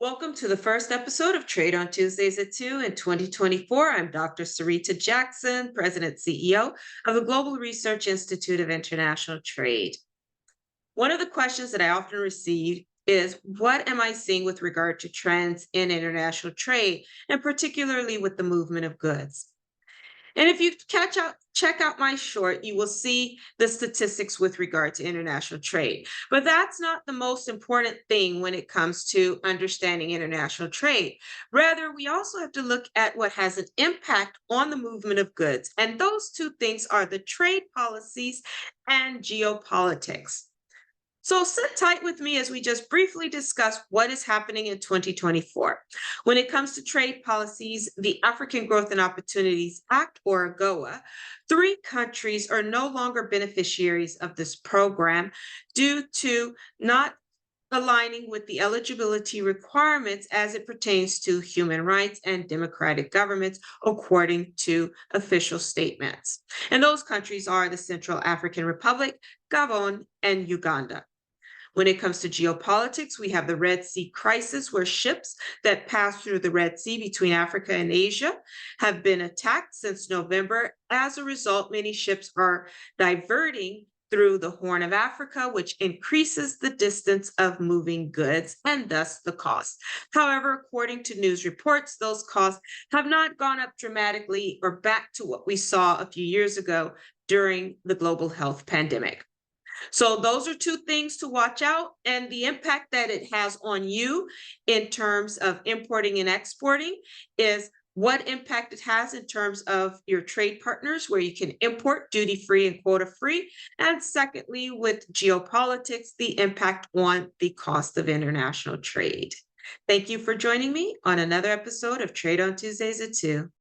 Welcome to the first episode of Trade on Tuesdays at 2 in 2024. I'm Dr. Sarita Jackson, President CEO of the Global Research Institute of International Trade. One of the questions that I often receive is, what am I seeing with regard to trends in international trade, and particularly with the movement of goods? And if you check out my short, you will see the statistics with regard to international trade. But that's not the most important thing when it comes to understanding international trade. Rather, we also have to look at what has an impact on the movement of goods. And those two things are the trade policies and geopolitics. So sit tight with me as we just briefly discuss what is happening in 2024. When it comes to trade policies, the African Growth and Opportunities Act, or AGOA, three countries are no longer beneficiaries of this program due to not aligning with the eligibility requirements as it pertains to human rights and democratic governments, according to official statements. And those countries are the Central African Republic, Gabon, and Uganda. When it comes to geopolitics, we have the Red Sea crisis, where ships that pass through the Red Sea between Africa and Asia have been attacked since November. As a result, many ships are diverting through the Horn of Africa, which increases the distance of moving goods and thus the cost. However, according to news reports, those costs have not gone up dramatically or back to what we saw a few years ago during the global health pandemic. So those are two things to watch out, and the impact that it has on you in terms of importing and exporting is what impact it has in terms of your trade partners, where you can import duty free and quota free. And secondly, with geopolitics, the impact on the cost of international trade. Thank you for joining me on another episode of Trade on Tuesdays at 2.